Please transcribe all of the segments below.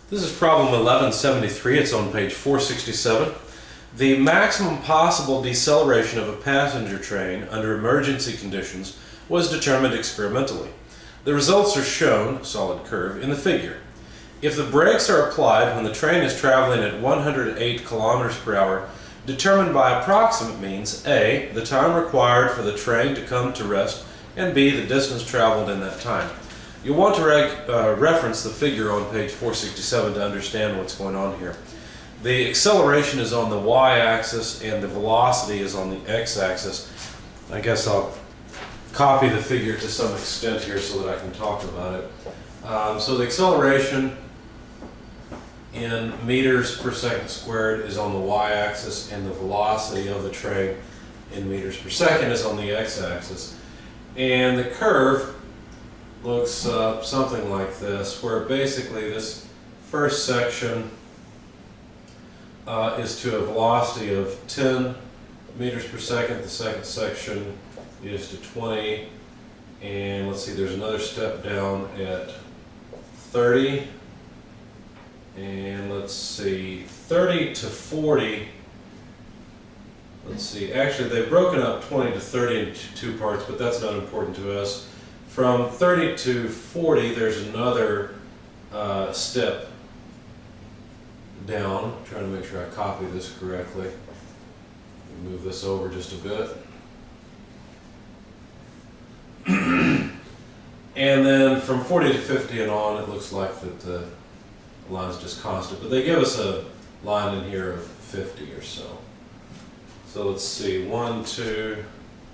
This is problem 1173. It's on page 467. The maximum possible deceleration of a passenger train under emergency conditions was determined experimentally. The results are shown, solid curve, in the figure. If the brakes are applied when the train is traveling at 108 kilometers per hour, determined by approximate means: A, the time required for the train to come to rest, and B, the distance traveled in that time. You'll want to reference the figure on page 467 to understand what's going on here. The acceleration is on the y-axis and the velocity is on the x-axis. I guess I'll copy the figure to some extent here so that I can talk about it. So the acceleration in meters per second squared is on the y-axis, and the velocity of the train in meters per second is on the x-axis. And the curve looks something like this, where basically this first section is to a velocity of 10 meters per second. The second section is to 20, and let's see, there's another step down at 30, and let's see, 30 to 40. Let's see, actually they've broken up 20 to 30 into two parts, but that's not important to us. From 30 to 40, there's another step down. I'm trying to make sure I copy this correctly. Move this over just a bit. And then from 40 to 50 and on, it looks like that the line's just constant. But they give us a line in here of 50 or so. So let's see, 1, 2,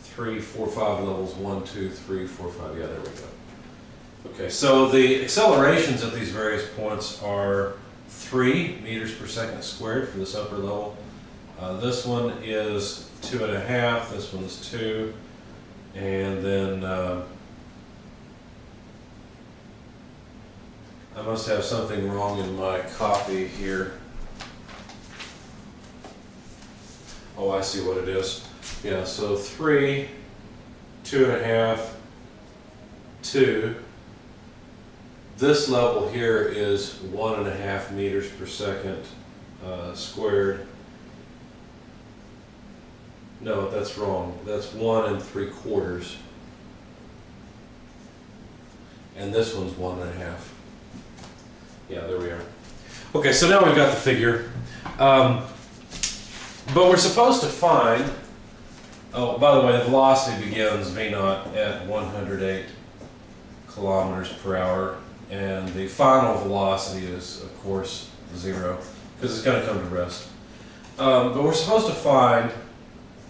3, 4, 5 levels, 1, 2, 3, 4, 5, yeah, there we go. Okay, so the accelerations at these various points are 3 meters per second squared for this upper level. This one is 2.5, this one is 2, and then I must have something wrong in my copy here. Oh, I see what it is. Yeah, so 3, 2.5, 2. This level here is 1.5 meters per second squared. No, that's wrong. That's 1 3/4. And this one's 1.5. Yeah, there we are. Okay, so now we've got the figure. But we're supposed to find, oh, by the way, the velocity begins V0 at 108 kilometers per hour, and the final velocity is, of course, 0, because it's going to come to rest. But we're supposed to find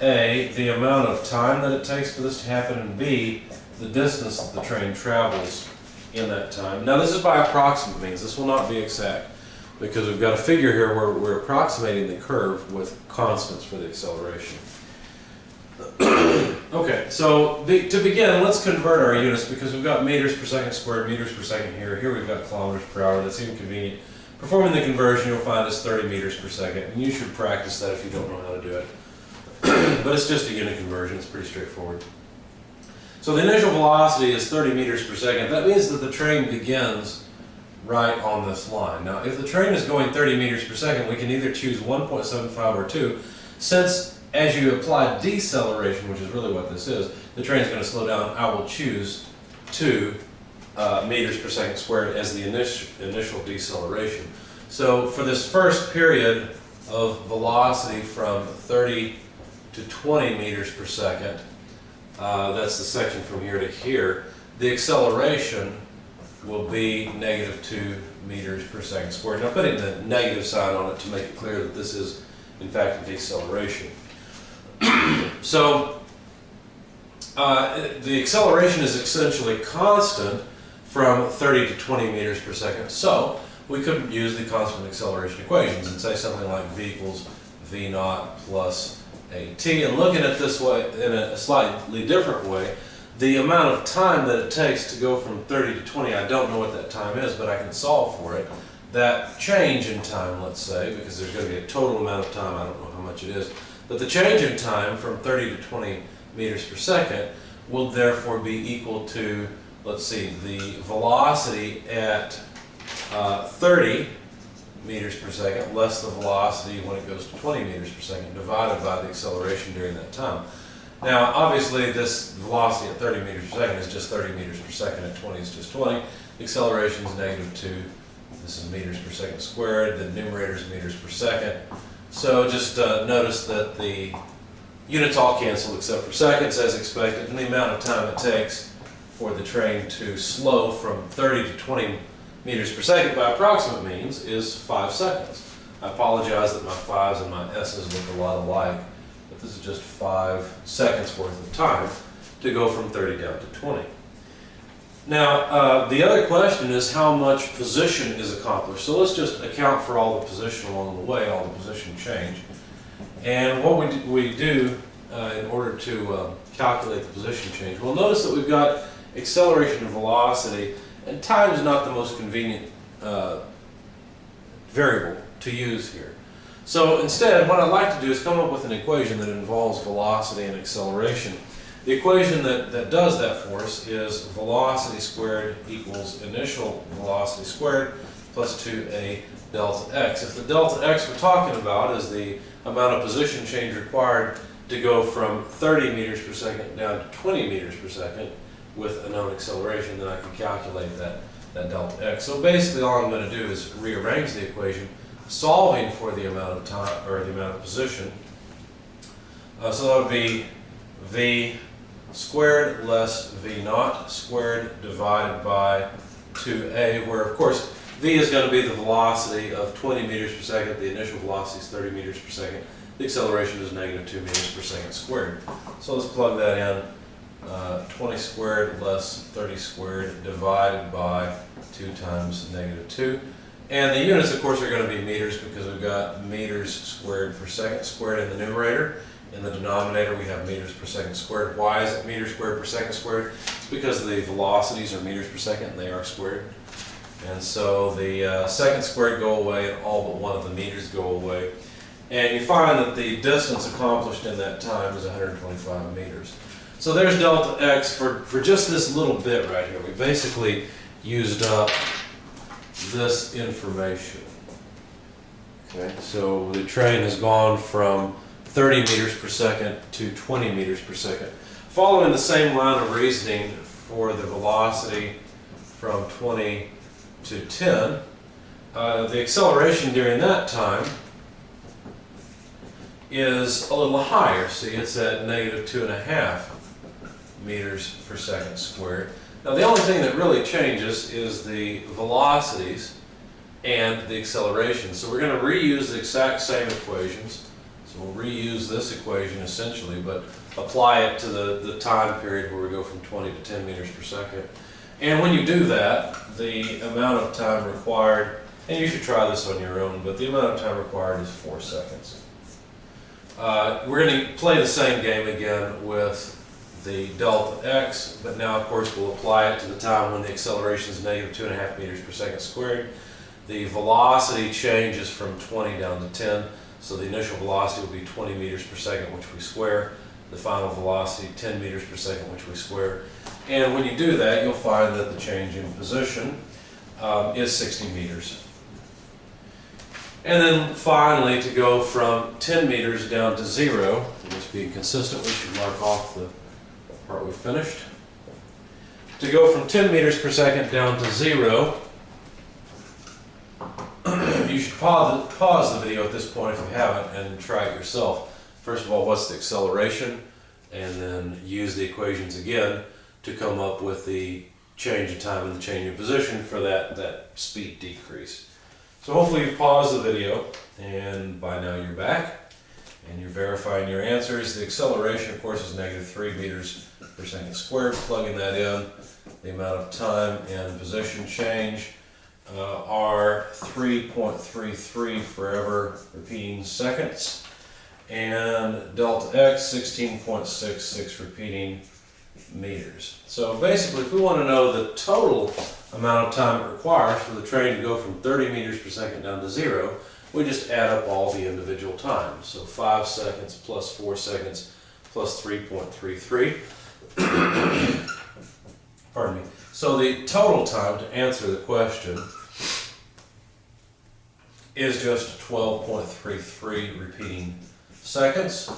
A, the amount of time that it takes for this to happen, and B, the distance that the train travels in that time. Now, this is by approximate means. This will not be exact, because we've got a figure here where we're approximating the curve with constants for the acceleration. Okay, so to begin, let's convert our units, because we've got meters per second squared, meters per second here. Here we've got kilometers per hour. That's even convenient. Performing the conversion, you'll find is 30 meters per second, and you should practice that if you don't know how to do it. But it's just a unit conversion. It's pretty straightforward. So the initial velocity is 30 meters per second. That means that the train begins right on this line. Now, if the train is going 30 meters per second, we can either choose 1.75 or 2. Since as you apply deceleration, which is really what this is, the train's going to slow down, I will choose 2 meters per second squared as the initial deceleration. So for this first period of velocity from 30 to 20 meters per second, that's the section from here to here, the acceleration will be -2 meters per second squared. Now, putting the negative sign on it to make it clear that this is, in fact, a deceleration. So, the acceleration is essentially constant from 30 to 20 meters per second. So, we could use the constant acceleration equations and say something like v equals v0 plus at. And looking at this way in a slightly different way, the amount of time that it takes to go from 30 to 20, I don't know what that time is, but I can solve for it. That change in time, let's say, because there's going to be a total amount of time, I don't know how much it is, but the change in time from 30 to 20 meters per second will therefore be equal to, let's see, the velocity at 30 meters per second less the velocity when it goes to 20 meters per second divided by the acceleration during that time. Now, obviously, this velocity at 30 meters per second is just 30 meters per second. At 20 is just 20. The acceleration is -2. This is meters per second squared. The numerator is meters per second. So just notice that the units all cancel except for seconds as expected, and the amount of time it takes for the train to slow from 30 to 20 meters per second by approximate means is 5 seconds. I apologize that my 5's and my S's look a lot alike, but this is just 5 seconds worth of time to go from 30 down to 20. Now, the other question is how much position is accomplished. So let's just account for all the position along the way, all the position change. And what we do in order to calculate the position change, well, notice that we've got acceleration and velocity, and time is not the most convenient variable to use here. So instead, what I'd like to do is come up with an equation that involves velocity and acceleration. The equation that does that for us is velocity squared equals initial velocity squared plus 2a delta x. If the delta x we're talking about is the amount of position change required to go from 30 meters per second down to 20 meters per second with a known acceleration, then I can calculate that delta x. So basically all I'm going to do is rearrange the equation, solving for the amount of time, or the amount of position. So that would be v squared less v naught squared divided by 2a, where of course v is going to be the velocity of 20 meters per second, the initial velocity is 30 meters per second, the acceleration is -2 meters per second squared. So let's plug that in. 20 squared less 30 squared divided by 2 times -2. And the units, of course, are going to be meters because we've got meters squared per second squared in the numerator. In the denominator, we have meters per second squared. Why is it meters squared per second squared? It's because the velocities are meters per second and they are squared. And so the seconds squared go away and all but one of the meters go away. And you find that the distance accomplished in that time is 125 meters. So there's delta x for just this little bit right here. We basically used up this information. Okay, so the train has gone from 30 meters per second to 20 meters per second. Following the same line of reasoning for the velocity from 20 to 10, the acceleration during that time is a little higher. See, it's at -2.5 meters per second squared. Now the only thing that really changes is the velocities and the acceleration. So we're going to reuse the exact same equations. So we'll reuse this equation essentially, but apply it to the time period where we go from 20 to 10 meters per second. And when you do that, the amount of time required, and you should try this on your own, but the amount of time required is 4 seconds. We're going to play the same game again with the delta x, but now of course we'll apply it to the time when the acceleration is -2.5 meters per second squared. The velocity changes from 20 down to 10, so the initial velocity will be 20 meters per second, which we square. The final velocity, 10 meters per second, which we square. And when you do that, you'll find that the change in position is 60 meters. And then finally, to go from 10 meters down to 0, just being consistent, we should mark off the part we finished. To go from 10 meters per second down to 0, you should pause the video at this point if you haven't and try it yourself. First of all, what's the acceleration? And then use the equations again to come up with the change in time and the change in position for that speed decrease. So hopefully you've paused the video, and by now you're back and you're verifying your answers. The acceleration, of course, is -3 meters per second squared. Plugging that in, the amount of time and position change are 3.33 forever repeating seconds, and delta x 16.66 repeating meters. So basically, if we want to know the total amount of time it requires for the train to go from 30 meters per second down to 0, we just add up all the individual times. So 5 seconds plus 4 seconds plus 3.33. Pardon me. So the total time to answer the question is just 12.33 repeating seconds.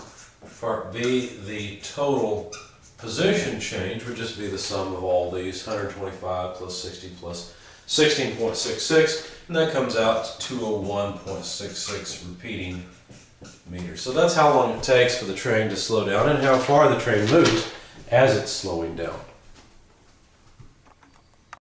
Part B, the total position change would just be the sum of all these, 125 plus 60 plus 16.66, and that comes out to 201.66 repeating meters. So that's how long it takes for the train to slow down and how far the train moves as it's slowing down.